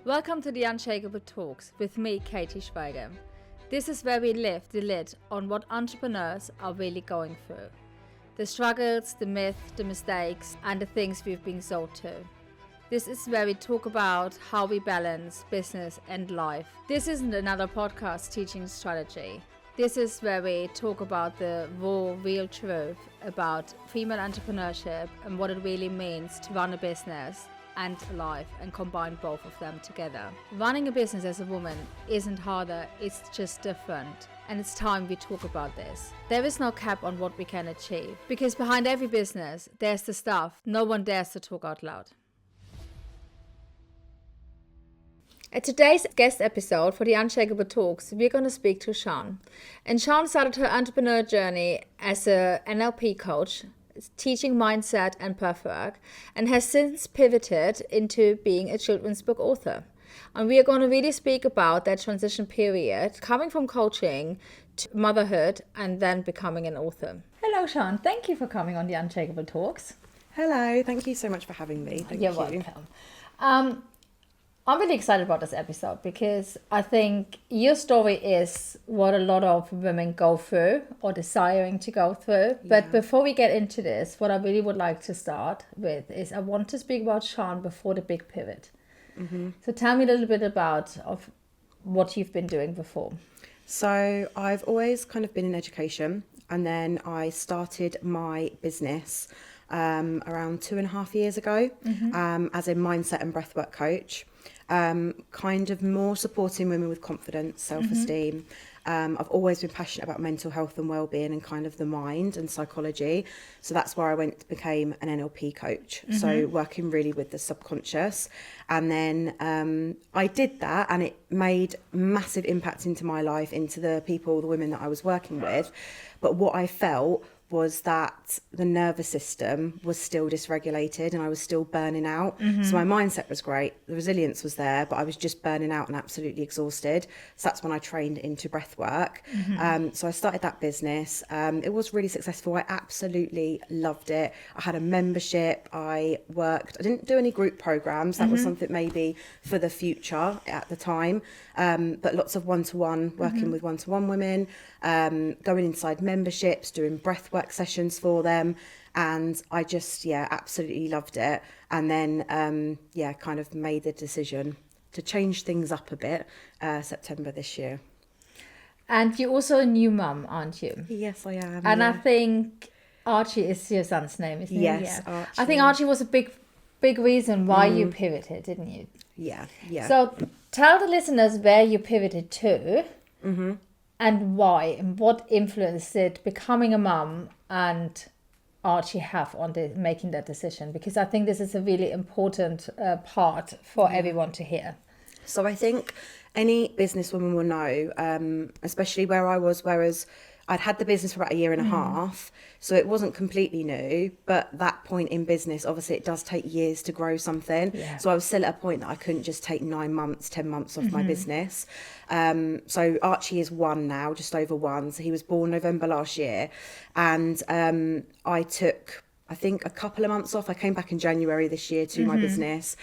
Welcome to the Unshakeable Talks with me, Katy. This is where we lift the lid on what entrepreneurs are really going through. The struggles, the myths, the mistakes, and the things we've been sold to. This is where we talk about how we balance business and life. This isn't another podcast teaching strategy. This is where we talk about the raw, real truth about female entrepreneurship and what it really means to run a business and life and combine both of them together. Running a business as a woman isn't harder, it's just different. And it's time we talk about this. There is no cap on what we can achieve, because behind every business, there's the stuff no one dares to talk out loud. At today's guest episode for the Unshakeable Talks, we're going to speak to Sian. And Sian started her entrepreneur journey as an NLP coach, teaching mindset and breathwork, and has since pivoted into being a children's book author. And we are going to really speak about that transition period, coming from coaching to motherhood and then becoming an author. Hello, Sian. Thank you for coming on the Unshakeable Talks. Hello. Thank you so much for having me. You're welcome. I'm really excited about this episode because I think your story is what a lot of women go through or desiring to go through. But before we get into this, what I really would like to start with is I want to speak about Sian before the big pivot. Mm-hmm. So tell me a little bit about of what you've been doing before. So I've always kind of been in education, and then I started my business around 2.5 years ago as a mindset and breathwork coach. Kind of more supporting women with confidence, self-esteem. I've always been passionate about mental health and well-being and kind of the mind and psychology. So that's where I became an NLP coach. So working really with the subconscious. And then I did that, and it made massive impact into my life, into the people, the women that I was working with. But what I felt was that the nervous system was still dysregulated and I was still burning out. So my mindset was great, the resilience was there, but I was just burning out and absolutely exhausted. So that's when I trained into breath work. So I started that business. It was really successful. I absolutely loved it. I had a membership. I didn't do any group programs. That was something maybe for the future at the time. But lots of one-to-one, working with one-to-one women, going inside memberships, doing breath work sessions for them, and I just absolutely loved it. And then kind of made the decision to change things up a bit September this year. And you're also a new mum, aren't you? Yes, I am. And I think Archie is your son's name, isn't it? Yes, Archie. I think Archie was a big reason why you pivoted, didn't you? Yeah. So tell the listeners where you pivoted to and why, and what influence did becoming a mum and Archie have on making that decision? Because I think this is a really important part for everyone to hear. So I think any businesswoman will know, especially where I was, whereas I'd had the business for about 1.5 years, so it wasn't completely new, but that point in business, obviously it does take years to grow something. Yeah. So I was still at a point that I couldn't just take 9 months, 10 months off my business. So Archie is 1 now, just over 1. So he was born November last year. And I took, I think, a couple of months off. I came back in January this year to my business,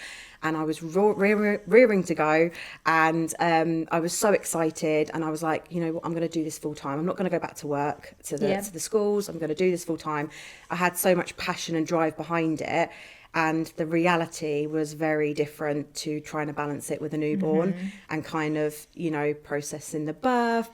and I was rearing to go, and I was so excited, and I was like, you know what, I'm going to do this full time. I'm not going to go back to work to the schools. I'm going to do this full time. I had so much passion and drive behind it, and the reality was very different to trying to balance it with a newborn and kind of, you know, processing the birth,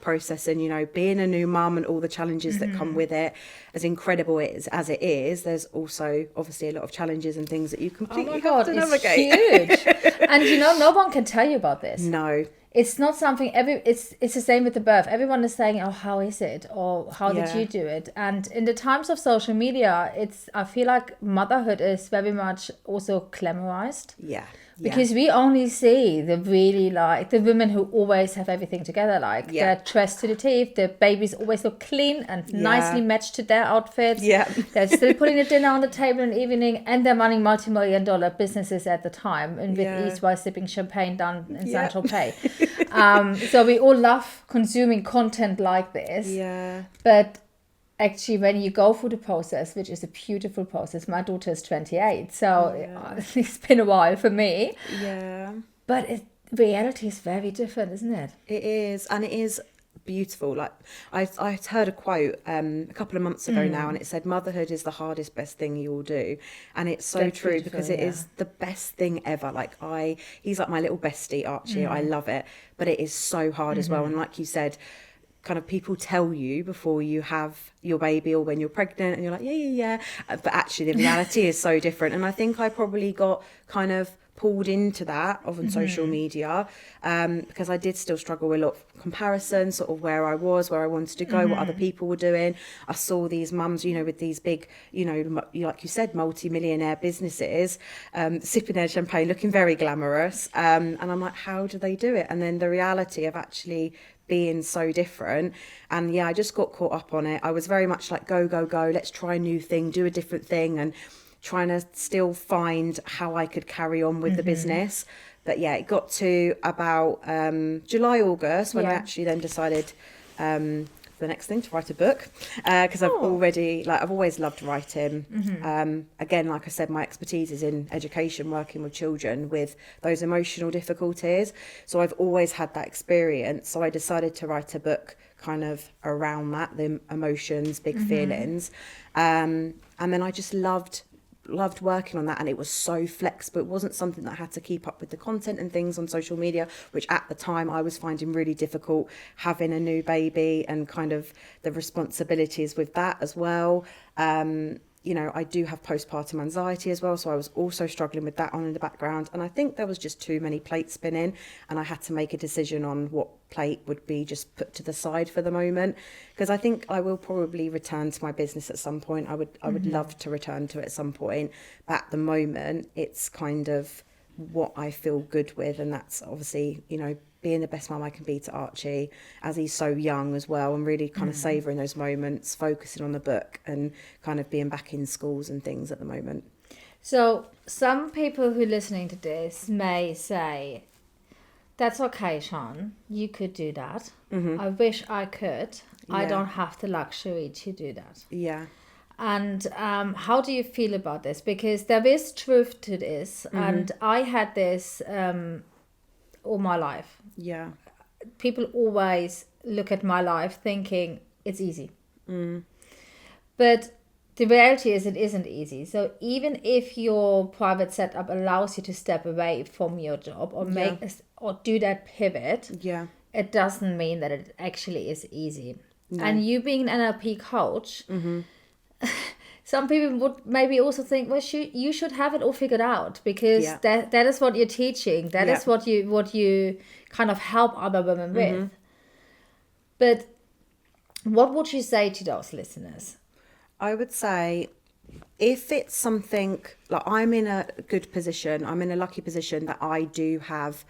being a new mum and all the challenges that come with it. As incredible as it is, there's also obviously a lot of challenges and things that you completely have to navigate. It's huge. And you know, no one can tell you about this. No. It's not something it's the same with the birth. Everyone is saying, oh, how is it? Or how did you do it? And in the times of social media, I feel like motherhood is very much also glamorized. Yeah. Because we only see the really, like, the women who always have everything together, like they're dressed to the teeth, the babies always look clean and nicely matched to their outfits. Yeah. They're still putting the dinner on the table in the evening, and they're running multi-million-dollar businesses at the time, and with ease while sipping champagne down in Saint-Tropez. So we all love consuming content like this. Yeah. But actually, when you go through the process, which is a beautiful process, my daughter is 28, so it's been a while for me. Yeah. But reality is very different, isn't it? It is, and it is beautiful. Like I heard a quote a couple of months ago now, and it said, "Motherhood is the hardest, best thing you will do," and it's so That's true, beautiful, because it is the best thing ever. Like he's like my little bestie, Archie. I love it, but it is so hard as well. And like you said, kind of people tell you before you have your baby or when you're pregnant, and you're like, yeah, but actually the reality is so different. And I think I probably got kind of pulled into that on social media, because I did still struggle with a lot of comparison, sort of where I was, where I wanted to go, what other people were doing. I saw these mums, you know, with these big, you know, like you said, multi-millionaire businesses, sipping their champagne, looking very glamorous, and I'm like, how do they do it? And then the reality of actually being so different. And yeah, I just got caught up on it. I was very much like, go, let's try a new thing, do a different thing, and trying to still find how I could carry on with the business. But yeah, it got to about July, August, when I actually then decided the next thing to write a book, because I've always loved writing. Again, like I said, my expertise is in education, working with children with those emotional difficulties. So I've always had that experience. So I decided to write a book kind of around that, the emotions, big feelings. And then I just loved working on that, and it was so flexible. It wasn't something that I had to keep up with the content and things on social media, which at the time I was finding really difficult, having a new baby and kind of the responsibilities with that as well. You know, I do have postpartum anxiety as well, so I was also struggling with that on in the background. And I think there was just too many plates spinning, and I had to make a decision on what plate would be just put to the side for the moment, because I think I will probably return to my business at some point. I would love to return to it at some point, but at the moment it's kind of what I feel good with, and that's obviously, you know, being the best mum I can be to Archie as he's so young as well, and really kind of savouring those moments, focusing on the book, and kind of being back in schools and things at the moment. So some people who are listening to this may say, that's okay, Sian, you could do that. I wish I could. I don't have the luxury to do that. Yeah. And how do you feel about this? Because there is truth to this, and I had this all my life. Yeah. People always look at my life thinking it's easy. But the reality is it isn't easy. So even if your private setup allows you to step away from your job or or do that pivot, it doesn't mean that it actually is easy. No. And you being an NLP coach, some people would maybe also think, well, you should have it all figured out, because that is what you're teaching. That is what you kind of help other women with. But what would you say to those listeners? I would say, if it's something like, I'm in a good position, I'm in a lucky position that I do have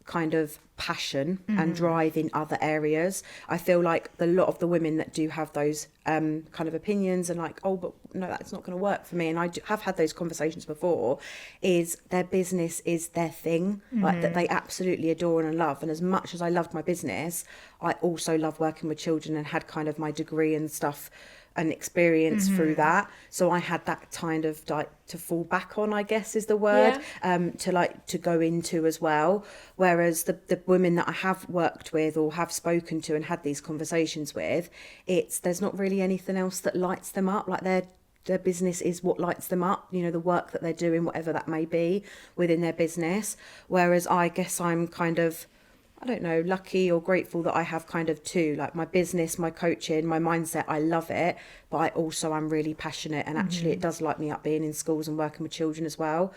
kind of passion and drive in other areas. I feel like a lot of the women that do have those kind of opinions and like, oh, but no, that's not going to work for me, and I have had those conversations before, is their business is their thing, like that they absolutely adore and love. And as much as I loved my business, I also love working with children and had kind of my degree and stuff and experience through that. So I had that kind of like to fall back on, I guess is the word, to go into as well. Whereas the women that I have worked with or have spoken to and had these conversations with, there's not really anything else that lights them up. Like their business is what lights them up, you know, the work that they're doing, whatever that may be within their business. Whereas I guess I'm kind of, I don't know, lucky or grateful that I have kind of two, like my business, my coaching, my mindset, I love it, but I also am really passionate, and actually it does light me up being in schools and working with children as well.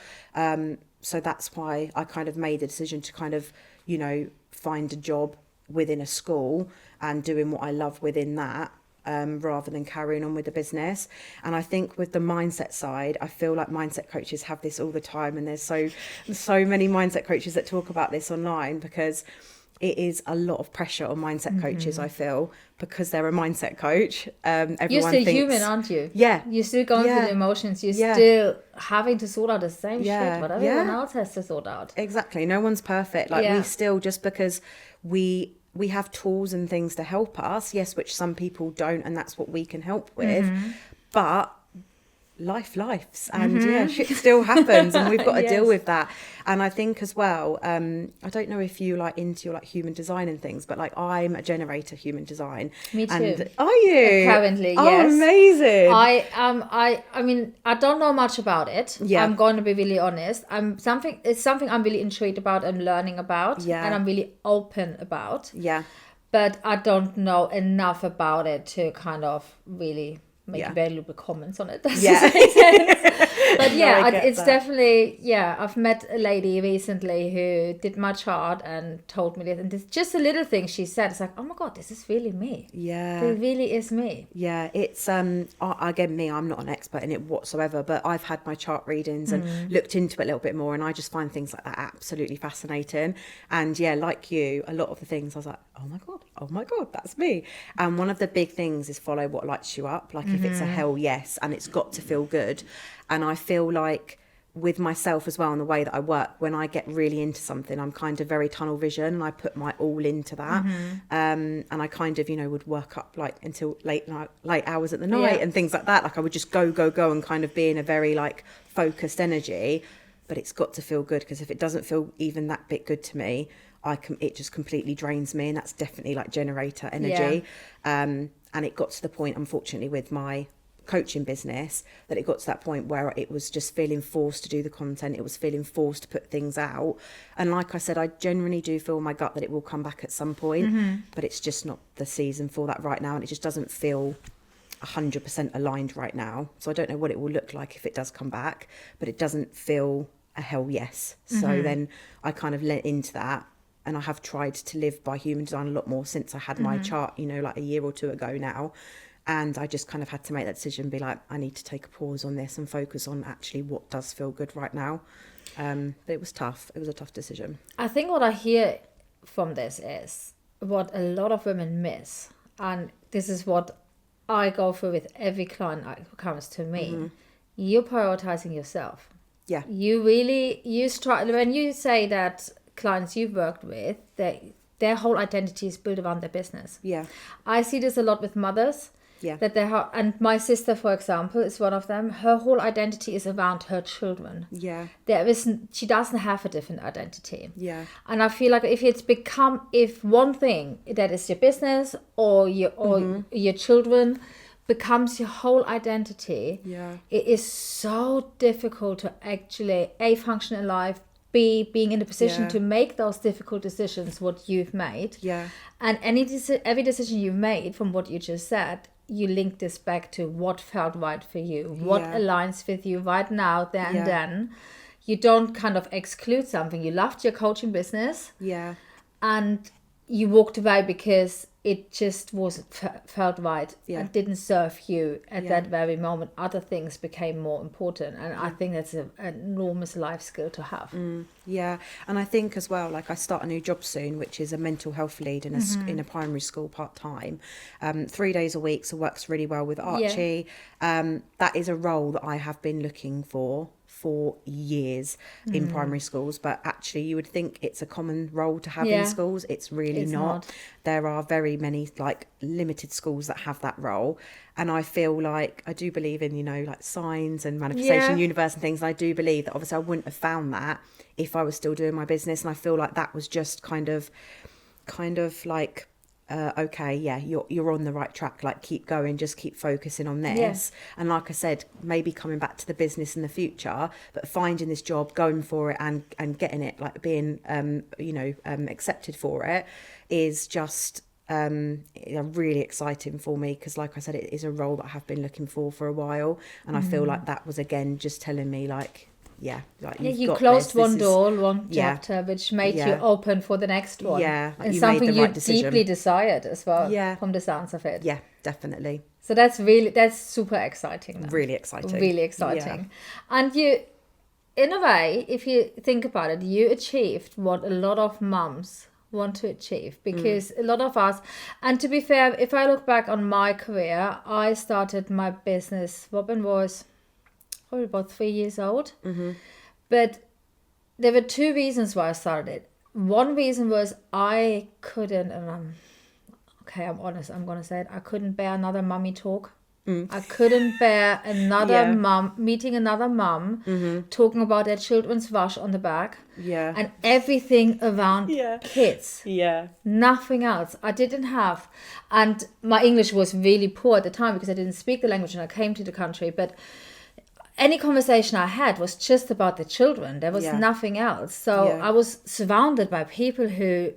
So that's why I kind of made the decision to kind of, you know, find a job within a school and doing what I love within that, rather than carrying on with the business. And I think with the mindset side, I feel like mindset coaches have this all the time, and there's so many mindset coaches that talk about this online, because it is a lot of pressure on mindset coaches, I feel, because they're a mindset coach. You're still human, aren't you? Yeah. You're still going through the emotions. You're still having to sort out the same shit what everyone else has to sort out. Exactly. No one's perfect. Like we still, just because we have tools and things to help us, yes, which some people don't, and that's what we can help with. But lifes and shit still happens and we've got to Yes. deal with that. And I think as well, I don't know if you like into your like human design and things, but like I'm a generator human design. Me too. And are you? Apparently, oh, yes. Amazing. I mean, I don't know much about it. Yeah. I'm going to be really honest. It's something I'm really intrigued about and learning about. Yeah. And I'm really open about. Yeah. But I don't know enough about it to kind of really make valuable comments on it. Does Yeah. that make sense? But yeah, I get it's that. definitely, I've met a lady recently who did my chart and told me this. And it's just a little thing she said. It's like, oh my God, this is really me. Yeah. It really is me. Yeah, it's again, me, I'm not an expert in it whatsoever, but I've had my chart readings and looked into it a little bit more, and I just find things like that absolutely fascinating. And yeah, like you, a lot of the things I was like, oh my god, that's me. And one of the big things is follow what lights you up. Like if it's a hell yes, and it's got to feel good. And I feel like with myself as well, and the way that I work, when I get really into something, I'm kind of very tunnel vision, and I put my all into that. And I kind of, would work up like until late hours at the night and things like that. Like I would just go and kind of be in a very like focused energy. But it's got to feel good, because if it doesn't feel even that bit good to me, it just completely drains me, and that's definitely like generator energy. And it got to the point, unfortunately, with my coaching business, that it got to that point where it was just feeling forced to do the content. It was feeling forced to put things out. And like I said, I generally do feel in my gut that it will come back at some point, but it's just not the season for that right now. And it just doesn't feel 100% aligned right now. So I don't know what it will look like if it does come back, but it doesn't feel a hell yes. So then I kind of let into that. And I have tried to live by human design a lot more since I had my chart, like a year or two ago now. And I just kind of had to make that decision, be like, I need to take a pause on this and focus on actually what does feel good right now. But it was tough. It was a tough decision. I think what I hear from this is what a lot of women miss. And this is what I go through with every client who comes to me. You're prioritizing yourself. Yeah. When you say that clients you've worked with, their whole identity is built around their business. Yeah. I see this a lot with mothers. Yeah. And my sister, for example, is one of them. Her whole identity is around her children. Yeah. She doesn't have a different identity. Yeah. And I feel like if one thing that is your business or your children becomes your whole identity, it is so difficult to actually function in life, being in a position to make those difficult decisions, what you've made. Yeah. And every decision you made, from what you just said, you link this back to what felt right for you, what aligns with you right now, there and then. You don't kind of exclude something. You loved your coaching business. Yeah. And you walked away because it just felt right and didn't serve you at that very moment. Other things became more important, and I think that's an enormous life skill to have. Yeah, and I think as well, like I start a new job soon, which is a mental health lead in a primary school part-time, 3 days a week, so works really well with Archie. That is a role that I have been looking for years in primary schools, but actually you would think it's a common role to have in schools. It's really not. There are very many like limited schools that have that role, and I feel like I do believe in like signs and manifestation universe and things, and I do believe that obviously I wouldn't have found that if I was still doing my business. And I feel like that was just kind of like okay, you're on the right track, like keep going, just keep focusing on this. And like I said, maybe coming back to the business in the future, but finding this job, going for it and getting it, like being accepted for it, is just really exciting for me, because like I said, it is a role that I have been looking for a while, and I feel like that was again just telling me like you closed one door, one chapter, which made you open for the next one. And something you deeply desired as well, from the sounds of it. Yeah, definitely. So that's super exciting. Really exciting. Really exciting. And you, in a way, if you think about it, you achieved what a lot of mums want to achieve, because a lot of us, and to be fair, if I look back on my career, I started my business, Robin was probably about 3 years old. But there were two reasons why I started it. One reason was I couldn't, and I'm honest, I'm going to say it, I couldn't bear another mummy talk. I couldn't bear another mum, meeting another mum, talking about their children's wash on the back. Yeah. And everything around kids. Yeah. Nothing else. I didn't have. And my English was really poor at the time because I didn't speak the language when I came to the country. But any conversation I had was just about the children. There was nothing else. So I was surrounded by people who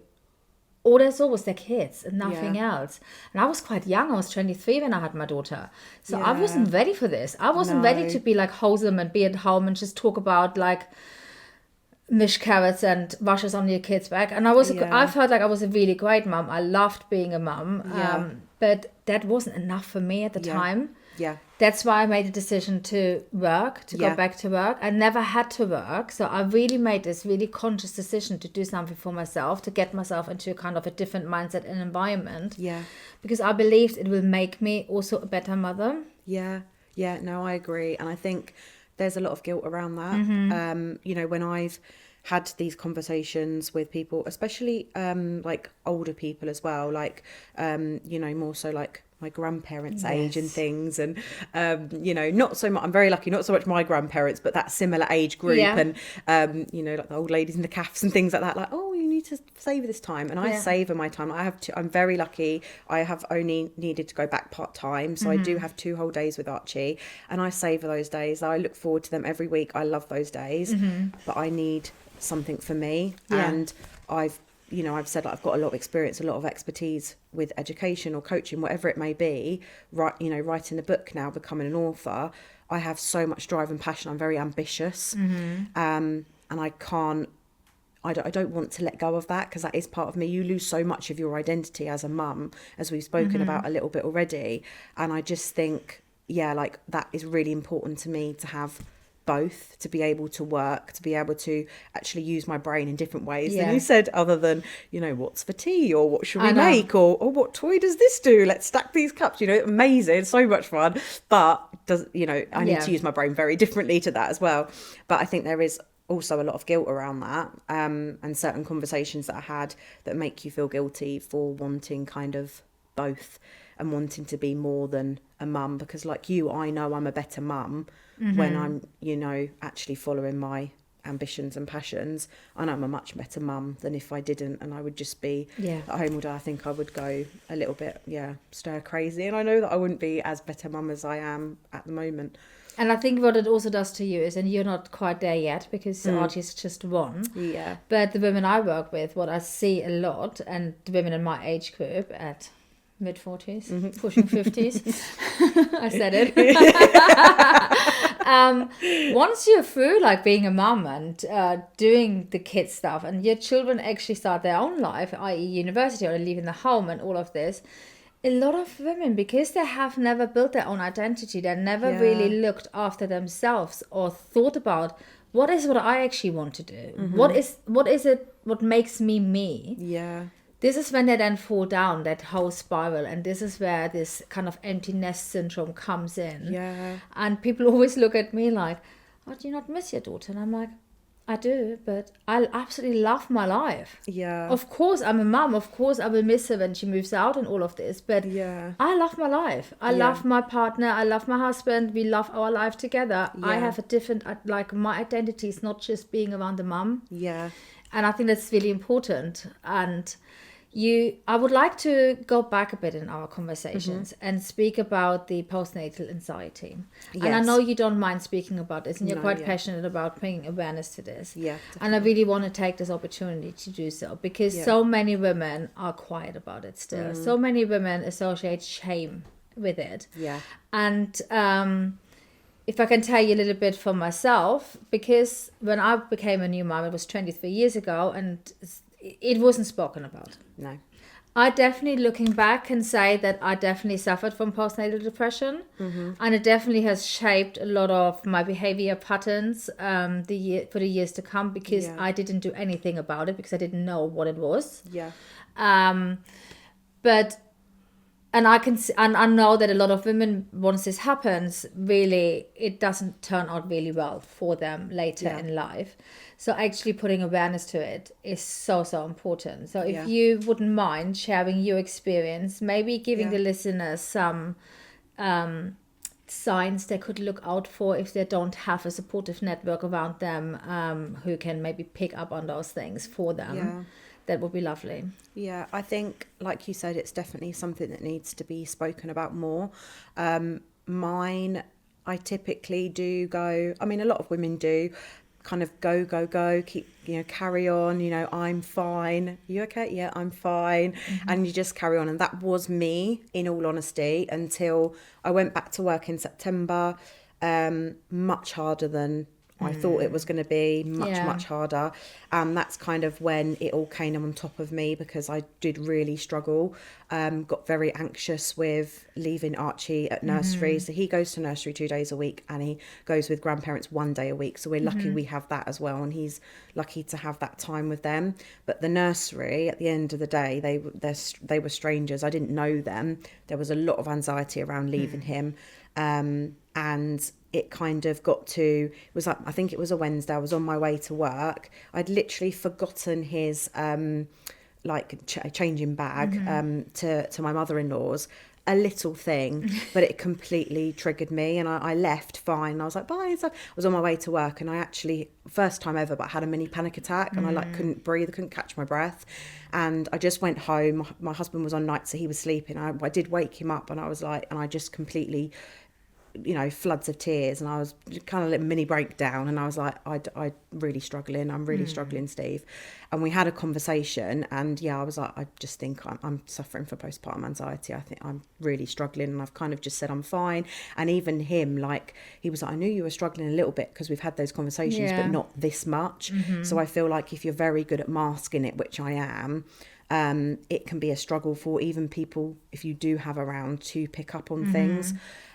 all they saw was their kids and nothing else. And I was quite young. I was 23 when I had my daughter. So I wasn't ready for this. I wasn't ready to be like wholesome and be at home and just talk about like mish carrots and washes on your kids' back. And I felt like I was a really great mum. I loved being a mum. But that wasn't enough for me at the time. Yeah. That's why I made a decision to work, to go back to work. I never had to work. So I really made this really conscious decision to do something for myself, to get myself into kind of a different mindset and environment. Yeah. Because I believed it will make me also a better mother. Yeah. Yeah. No, I agree. And I think there's a lot of guilt around that. You know, when I've had these conversations with people, especially like older people as well, like, you know, more so like my grandparents' age and things, and you know, not so much, I'm very lucky, not so much my grandparents, but that similar age group, and you know, like the old ladies in the cafes and things like that, like, oh, you need to savour this time, and I savour my time. I'm very lucky, I have only needed to go back part-time, so I do have 2 whole days with Archie, and I savour those days. I look forward to them every week. I love those days, but I need something for me, and I've said, like, I've got a lot of experience, a lot of expertise with education or coaching, whatever it may be, right? You know, writing a book now, becoming an author. I have so much drive and passion. I'm very ambitious, and I don't want to let go of that, because that is part of me. You lose so much of your identity as a mum, as we've spoken about a little bit already. And I just think, like, that is really important to me, to have both, to be able to work, to be able to actually use my brain in different ways than you said, other than, you know, what's for tea, or what should we make, or what toy does this do, let's stack these cups, you know, amazing, so much fun, but does, you know, I need to use my brain very differently to that as well. But I think there is also a lot of guilt around that, and certain conversations that I had that make you feel guilty for wanting kind of both, and wanting to be more than a mum, because like you, I know I'm a better mum when I'm, you know, actually following my ambitions and passions. I know I'm a much better mum than if I didn't, and I would just be at home all day. I think I would go a little bit stir crazy, and I know that I wouldn't be as better mum as I am at the moment. And I think what it also does to you is, and you're not quite there yet because Archie's just 1. Yeah. But the women I work with, what I see a lot, and the women in my age group at mid-40s, pushing 50s, I said it. Once you're through like being a mum and doing the kids stuff, and your children actually start their own life, i.e. university, or leaving the home and all of this, a lot of women, because they have never built their own identity, they never really looked after themselves or thought about what I actually want to do. What is it what makes me me? This is when they then fall down that whole spiral, and this is where this kind of empty nest syndrome comes in. And people always look at me like, oh, do you not miss your daughter? And I'm like, I do, but I absolutely love my life. Of course, I'm a mum. Of course, I will miss her when she moves out and all of this. But I love my life. I love my partner. I love my husband. We love our life together. I have a different, like, my identity is not just being around the mum. And I think that's really important. And I would like to go back a bit in our conversations and speak about the postnatal anxiety. And I know you don't mind speaking about this, and you're quite passionate about bringing awareness to this. And I really want to take this opportunity to do so, because so many women are quiet about it still. So many women associate shame with it. And if I can tell you a little bit for myself, because when I became a new mom, it was 23 years ago, and it wasn't spoken about. No. I definitely, looking back, can say that I definitely suffered from postnatal depression, and it definitely has shaped a lot of my behavior patterns for the years to come, because I didn't do anything about it, because I didn't know what it was. But and I know that a lot of women, once this happens, really it doesn't turn out really well for them later in life. So actually putting awareness to it is so, so important. So if you wouldn't mind sharing your experience, maybe giving the listeners some signs they could look out for if they don't have a supportive network around them, who can maybe pick up on those things for them, that would be lovely. Yeah, I think, like you said, it's definitely something that needs to be spoken about more. Mine, I typically do go, I mean, a lot of women do kind of go, keep, carry on, I'm fine. You okay? Yeah, I'm fine. And you just carry on. And that was me, in all honesty, until I went back to work in September. Much harder than I thought it was going to be, much harder. And that's kind of when it all came on top of me, because I did really struggle. Got very anxious with leaving Archie at nursery. So he goes to nursery 2 days a week, and he goes with grandparents 1 day a week. So we're lucky we have that as well. And he's lucky to have that time with them. But the nursery, at the end of the day, they were strangers. I didn't know them. There was a lot of anxiety around leaving him. And it kind of got to, it was like, I think it was a Wednesday, I was on my way to work. I'd literally forgotten his changing bag to my mother-in-law's. A little thing, but it completely triggered me, and I left fine. I was like, bye. So I was on my way to work, and I actually, first time ever, but I had a mini panic attack, and I couldn't breathe, I couldn't catch my breath, and I just went home. My husband was on night, so he was sleeping. I did wake him up, and I was like, and I just completely, floods of tears, and I was kind of like mini breakdown, and I was like, I'm really struggling, Steve. And we had a conversation, and I was like, I just think I'm suffering from postpartum anxiety. I think I'm really struggling, and I've kind of just said I'm fine. And even him, like, he was like, I knew you were struggling a little bit, because we've had those conversations, but not this much. So I feel like if you're very good at masking it, which I am, it can be a struggle for even people, if you do have around, to pick up on things.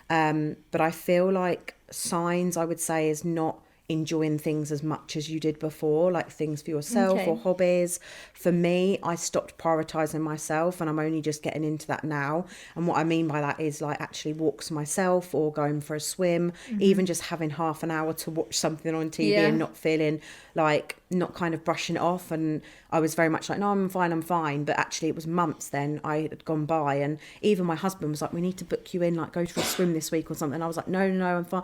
But I feel like signs, I would say, is not enjoying things as much as you did before, like things for yourself or hobbies. For me, I stopped prioritizing myself, and I'm only just getting into that now. And what I mean by that is like actually walks myself, or going for a swim, even just having half an hour to watch something on TV and not feeling like, not kind of brushing it off. And I was very much like, no, I'm fine. But actually it was months then I had gone by, and even my husband was like, we need to book you in, like go for a swim this week or something. And I was like, no, I'm fine.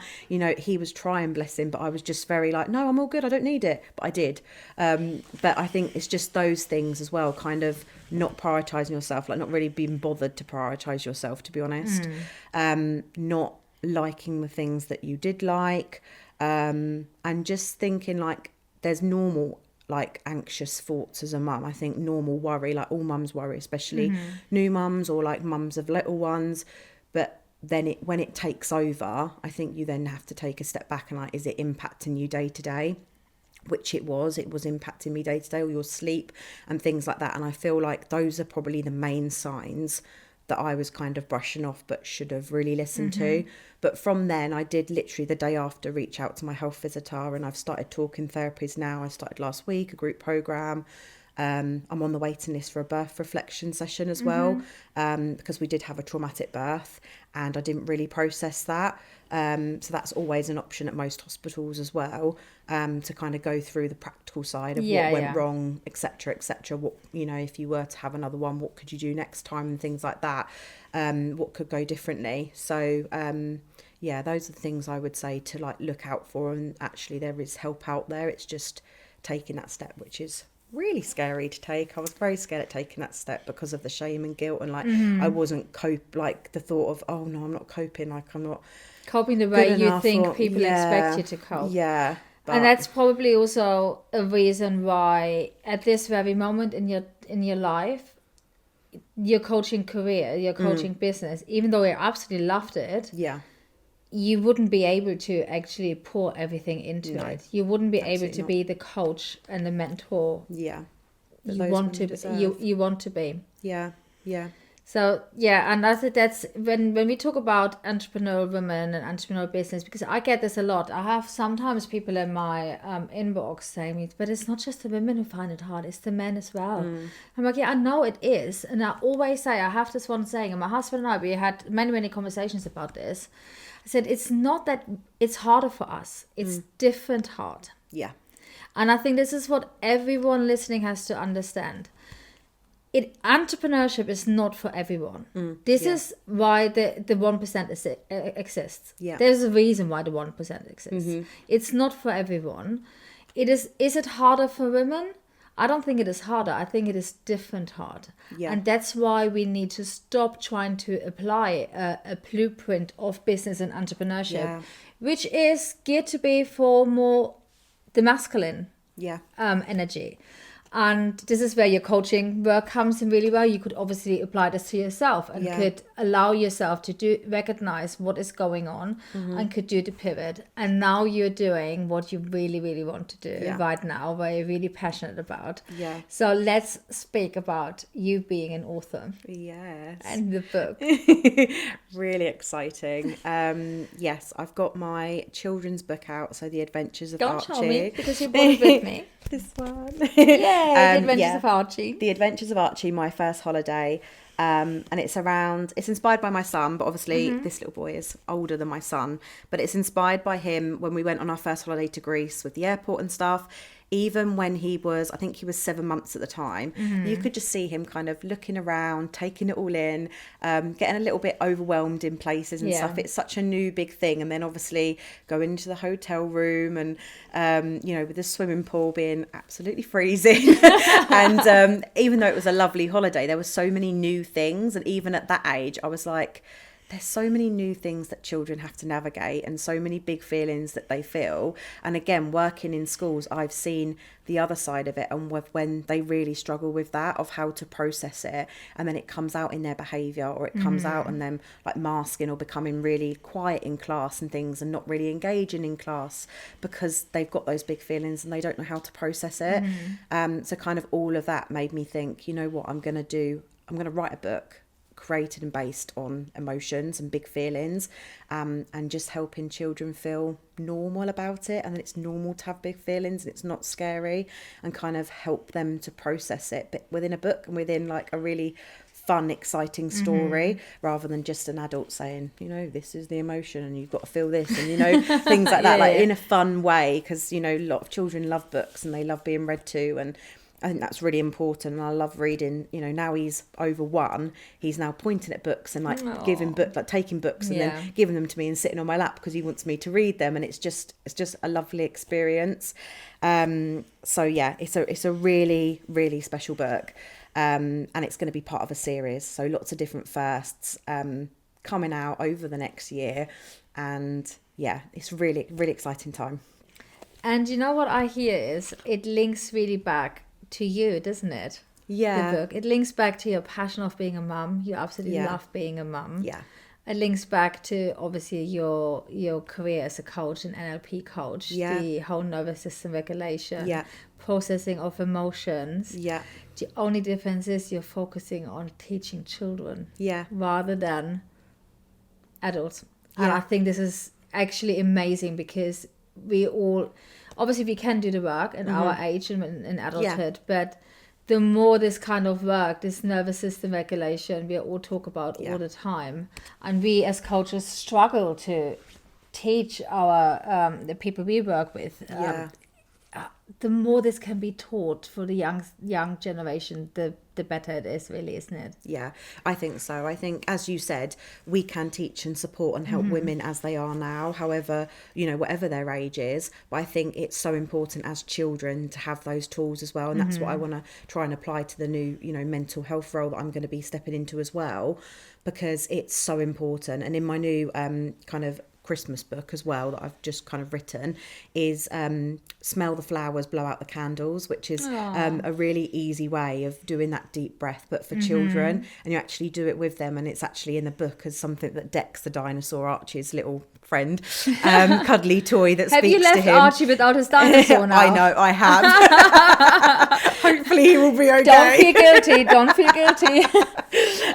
He was trying, bless him, but I was just very like, no, I'm all good, I don't need it. But I did. But I think it's just those things as well, kind of not prioritizing yourself, like not really being bothered to prioritize yourself, to be honest. Not liking the things that you did like, and just thinking like there's normal like anxious thoughts as a mum. I think normal worry, like all mums worry, especially new mums or like mums of little ones. But then when it takes over, I think you then have to take a step back and like, is it impacting you day to day? Which it was impacting me day to day, or your sleep and things like that. And I feel like those are probably the main signs that I was kind of brushing off, but should have really listened to. But from then, I did literally the day after reach out to my health visitor, and I've started talking therapies now. I started last week, a group program. I'm on the waiting list for a birth reflection session as well, because we did have a traumatic birth and I didn't really process that. So that's always an option at most hospitals as well, to kind of go through the practical side of what went wrong, etc. What, if you were to have another one, what could you do next time and things like that, what could go differently. So those are the things I would say to like look out for, and actually there is help out there. It's just taking that step, which is really scary to take. I was very scared at taking that step because of the shame and guilt, and like I wasn't like the thought of, oh no, I'm not coping, like I'm not coping the way you think people expect you to cope. But... And that's probably also a reason why at this very moment in your life, your coaching career, your coaching business, even though you absolutely loved it, you wouldn't be able to actually pour everything into it. You wouldn't be able to be the coach and the mentor. You want to be. So and I think that's when we talk about entrepreneurial women and entrepreneurial business, because I get this a lot. I have sometimes people in my inbox saying, but it's not just the women who find it hard, it's the men as well. I'm like, I know it is. And I always say, I have this one saying, and my husband and I, we had many conversations about this. I said, it's not that it's harder for us, it's different hard. And I think this is what everyone listening has to understand. entrepreneurship is not for everyone. This is why the 1% exists. Yeah. There's a reason why the 1% exists. It's not for everyone. Is it harder for women? I don't think it is harder. I think it is different hard. Yeah. And that's why we need to stop trying to apply a blueprint of business and entrepreneurship, which is geared to be for more the masculine energy. And this is where your coaching work comes in really well. You could obviously apply this to yourself and could allow yourself to recognize what is going on and could do the pivot. And now you're doing what you really, really want to do right now, where you're really passionate about. Yeah. So let's speak about you being an author. Yes. And the book. Really exciting. Yes, I've got my children's book out. So The Adventures of Archie. Don't show me, because you brought it with me. This one. The Adventures of Archie. The Adventures of Archie, my first holiday. And it's inspired by my son, but obviously this little boy is older than my son, but it's inspired by him when we went on our first holiday to Greece with the airport and stuff. Even when he was 7 months at the time, you could just see him kind of looking around, taking it all in, getting a little bit overwhelmed in places and stuff. It's such a new big thing. And then obviously going into the hotel room and, with the swimming pool being absolutely freezing. And even though it was a lovely holiday, there were so many new things. And even at that age, I was like, there's so many new things that children have to navigate and so many big feelings that they feel. And again, working in schools, I've seen the other side of it, and when they really struggle with that, of how to process it, and then it comes out in their behaviour, or it comes out in them like masking or becoming really quiet in class and things, and not really engaging in class because they've got those big feelings and they don't know how to process it. So kind of all of that made me think, you know what, I'm going to write a book created and based on emotions and big feelings, and just helping children feel normal about it, and that it's normal to have big feelings and it's not scary, and kind of help them to process it, but within a book and within like a really fun, exciting story, rather than just an adult saying, this is the emotion and you've got to feel this, and things like that, in a fun way, because a lot of children love books and they love being read to, and I think that's really important. And I love reading, now he's over 1, he's now pointing at books and taking books and then giving them to me and sitting on my lap because he wants me to read them. And it's just a lovely experience. It's a really, really special book. And it's going to be part of a series. So lots of different firsts coming out over the next year. And it's really, really exciting time. And you know what I hear is it links really back to you, doesn't it? Yeah. The book. It links back to your passion of being a mum. You absolutely love being a mum. Yeah. It links back to obviously your career as a coach, an NLP coach, the whole nervous system regulation, processing of emotions. Yeah. The only difference is you're focusing on teaching children rather than adults. And I think this is actually amazing, because we all, obviously we can do the work in our age and in adulthood, but the more this kind of work, this nervous system regulation, we all talk about all the time, and we as coaches struggle to teach our the people we work with. The more this can be taught for the young generation, the better it is, really, isn't it? Yeah, I think so. I think, as you said, we can teach and support and help women as they are now, however, whatever their age is. But I think it's so important as children to have those tools as well. And that's what I want to try and apply to the new, mental health role that I'm going to be stepping into as well, because it's so important. And in my new kind of Christmas book as well that I've just kind of written is Smell the Flowers, Blow Out the Candles, which is a really easy way of doing that deep breath, but for children, and you actually do it with them, and it's actually in the book as something that Dex the dinosaur, Archie's little friend, cuddly toy that speaks to him. Have you left Archie without his dinosaur now? I know, I have. Hopefully he will be okay. Don't feel guilty.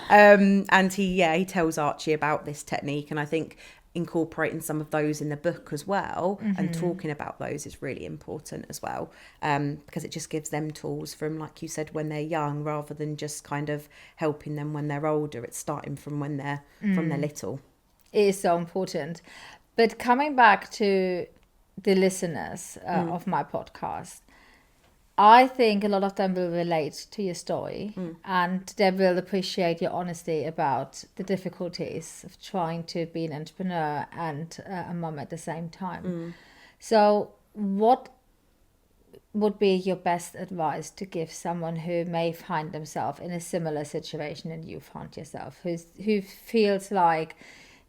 And he tells Archie about this technique, and I think incorporating some of those in the book as well, and talking about those is really important as well, because it just gives them tools from, like you said, when they're young, rather than just kind of helping them when they're older. It's starting from when they're little. It is so important. But coming back to the listeners of my podcast, I think a lot of them will relate to your story and they will appreciate your honesty about the difficulties of trying to be an entrepreneur and a mum at the same time. So what would be your best advice to give someone who may find themselves in a similar situation and you found yourself, who feels like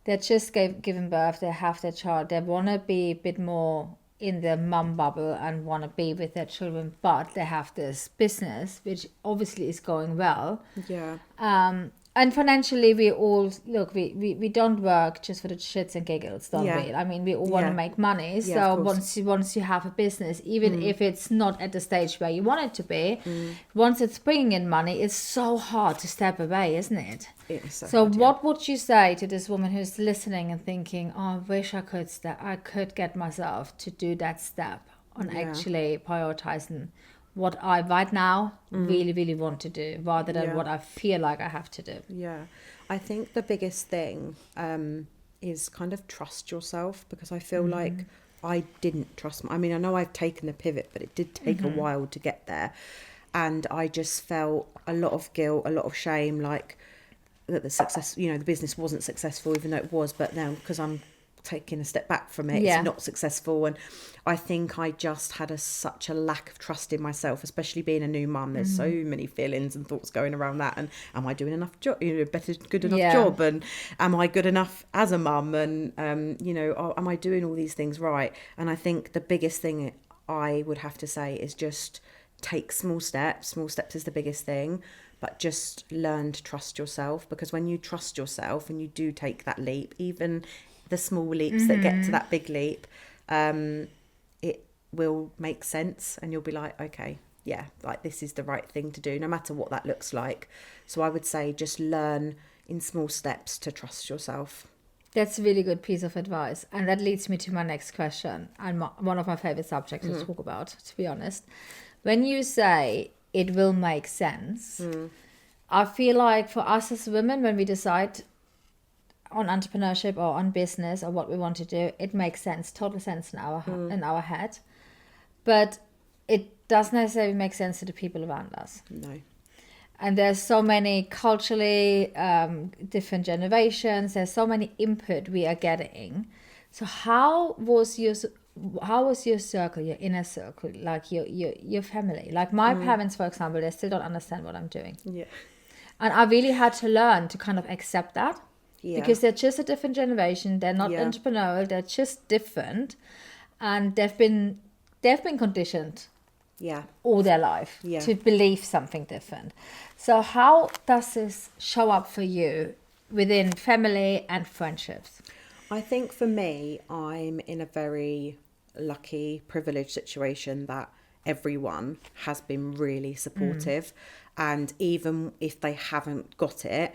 they're just given birth, they have their child, they want to be a bit more in their mum bubble and want to be with their children, but they have this business which obviously is going well. Yeah. And financially, we all look. We don't work just for the shits and giggles, don't we? I mean, we all want to make money. So once you have a business, even if it's not at the stage where you want it to be, once it's bringing in money, it's so hard to step away, isn't it? It is So hard, what would you say to this woman who's listening and thinking, "Oh, I wish I could get myself to do that step on actually prioritizing what I right now really, really want to do rather than what I feel like I have to do." Yeah. I think the biggest thing is kind of trust yourself, because I feel like I didn't trust I mean, I know I've taken the pivot, but it did take a while to get there. And I just felt a lot of guilt, a lot of shame, like that the success, the business wasn't successful, even though it was, but now because I'm taking a step back from it, it's not successful. And I think I just had such a lack of trust in myself, especially being a new mum. There's so many feelings and thoughts going around that, and am I doing enough job, good enough job, and am I good enough as a mum, and am I doing all these things right? And I think the biggest thing I would have to say is just take small steps is the biggest thing, but just learn to trust yourself, because when you trust yourself and you do take that leap, even the small leaps that get to that big leap, it will make sense, and you'll be like, okay, yeah, like this is the right thing to do, no matter what that looks like. So I would say just learn in small steps to trust yourself. That's a really good piece of advice, and that leads me to my next question, and one of my favorite subjects to talk about, to be honest. When you say it will make sense, I feel like for us as women, when we decide on entrepreneurship or on business or what we want to do, it makes sense, total sense in our head, but it doesn't necessarily make sense to the people around us. No. And there's so many culturally different generations, there's so many input we are getting. So how was your circle, your inner circle, like your family? Like my parents, for example, they still don't understand what I'm doing. Yeah. And I really had to learn to kind of accept that. Yeah. Because they're just a different generation. They're not entrepreneurial. They're just different, and they've been conditioned, all their life to believe something different. So how does this show up for you within family and friendships? I think for me, I'm in a very lucky, privileged situation that everyone has been really supportive, and even if they haven't got it,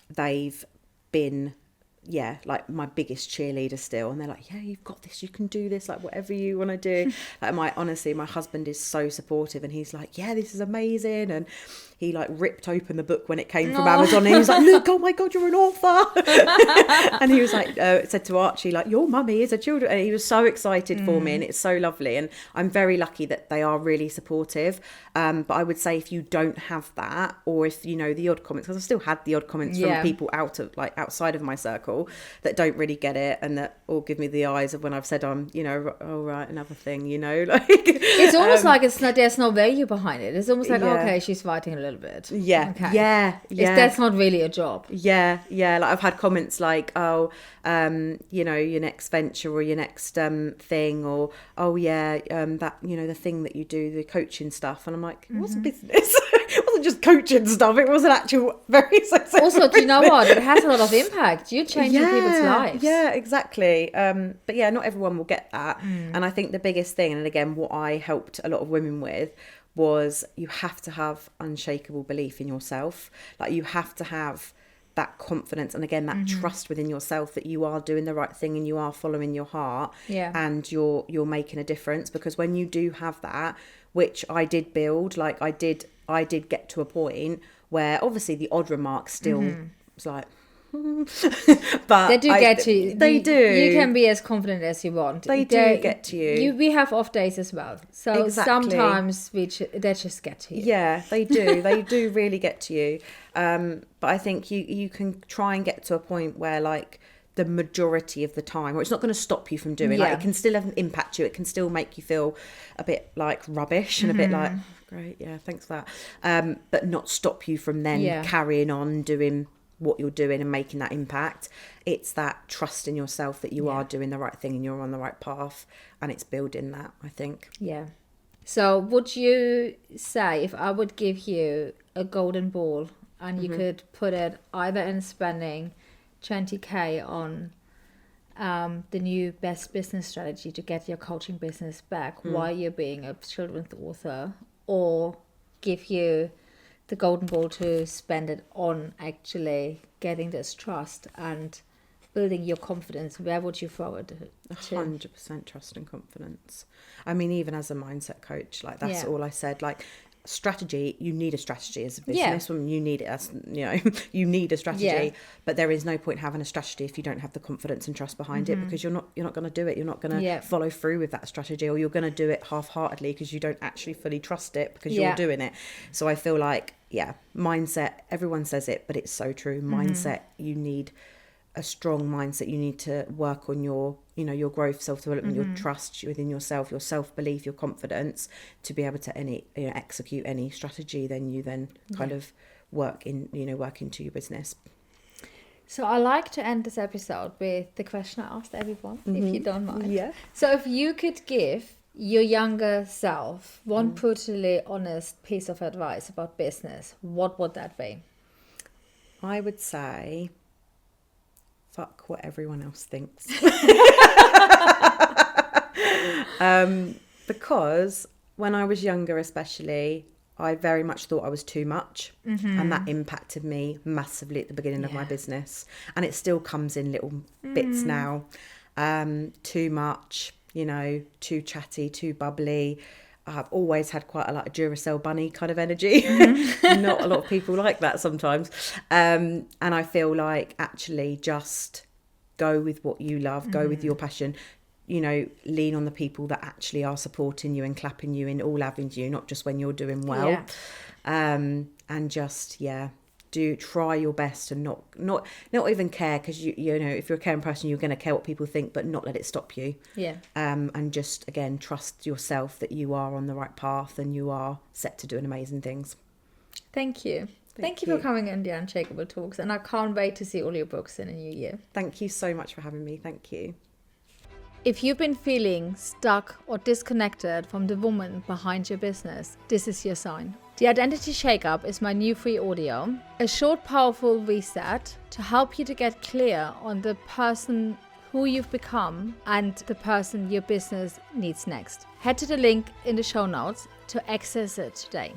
they've been like my biggest cheerleader still, and they're like, yeah, you've got this, you can do this, like whatever you want to do. Like my husband is so supportive, and he's like, yeah, this is amazing, and he like ripped open the book when it came from Amazon, and he was like, look, oh my god, you're an author. And he was like, said to Archie, like, your mummy is a children, and he was so excited for me, and it's so lovely, and I'm very lucky that they are really supportive. But I would say if you don't have that, or if the odd comments, because I still had the odd comments from people outside of my circle that don't really get it, and that all give me the eyes of when I've said I'm oh right, another thing, like it's almost like it's not, there's no value behind it. It's almost like okay, she's writing a little bit. That's not really a job. Like I've had comments like, oh, your next venture or your next thing, or oh yeah, that the thing that you do, the coaching stuff, and I'm like, it wasn't business. It wasn't just coaching stuff, it was an actual very successful also business. Do you know what, it has a lot of impact. You're changing people's lives. Yeah, exactly. But yeah, not everyone will get that. And I think the biggest thing, and again what I helped a lot of women with, was you have to have unshakable belief in yourself. Like you have to have that confidence, and again that trust within yourself that you are doing the right thing and you are following your heart, and you're making a difference. Because when you do have that, which I did build, like I did get to a point where obviously the odd remark still was like, But they do get to you. They do. You can be as confident as you want. They do get to you. We have off days as well. So sometimes they just get to you. Yeah, they do. They do really get to you. But I think you can try and get to a point where like the majority of the time, or it's not going to stop you from doing, like it can still impact you. It can still make you feel a bit like rubbish and a bit like, great, yeah, thanks for that. But not stop you from then carrying on doing what you're doing and making that impact. It's that trust in yourself that you are doing the right thing and you're on the right path, and it's building that, I think. Yeah. So would you say, if I would give you a golden ball and you could put it either in spending 20k on the new best business strategy to get your coaching business back while you're being a children's author, or give you the golden ball to spend it on actually getting this trust and building your confidence, where would you throw it to? 100% trust and confidence. I mean, even as a mindset coach, like that's all I said. Like strategy, you need a strategy as a businesswoman. You need it as, you need a strategy. But there is no point having a strategy if you don't have the confidence and trust behind it, because you're not going to do it. You're not going to follow through with that strategy, or you're going to do it half-heartedly because you don't actually fully trust it because you're doing it. So I feel like, mindset, everyone says it, but it's so true. Mindset, you need a strong mindset. You need to work on your growth, self-development, your trust within yourself, your self-belief, your confidence, to be able to execute any strategy. Then you kind of work into your business. So I like to end this episode with the question I asked everyone, if you don't mind. Yeah. So if you could give your younger self one brutally honest piece of advice about business, what would that be? I would say, fuck what everyone else thinks. Because when I was younger especially, I very much thought I was too much, and that impacted me massively at the beginning of my business, and it still comes in little bits now. Too much, too chatty, too bubbly. I've always had quite a lot of Duracell bunny kind of energy. Not a lot of people like that sometimes. And I feel like actually just go with what you love, go with your passion, lean on the people that actually are supporting you and clapping you in all avenues, not just when you're doing well. And just, try your best and not even care, because if you're a caring person, you're going to care what people think, but not let it stop you. And just, again, trust yourself that you are on the right path and you are set to doing amazing things. Thank you. Thank you for coming on the Unshakeable Talks, and I can't wait to see all your books in a new year. Thank you so much for having me. Thank you. If you've been feeling stuck or disconnected from the woman behind your business, this is your sign. The Identity Shakeup is my new free audio, a short, powerful reset to help you to get clear on the person who you've become and the person your business needs next. Head to the link in the show notes to access it today.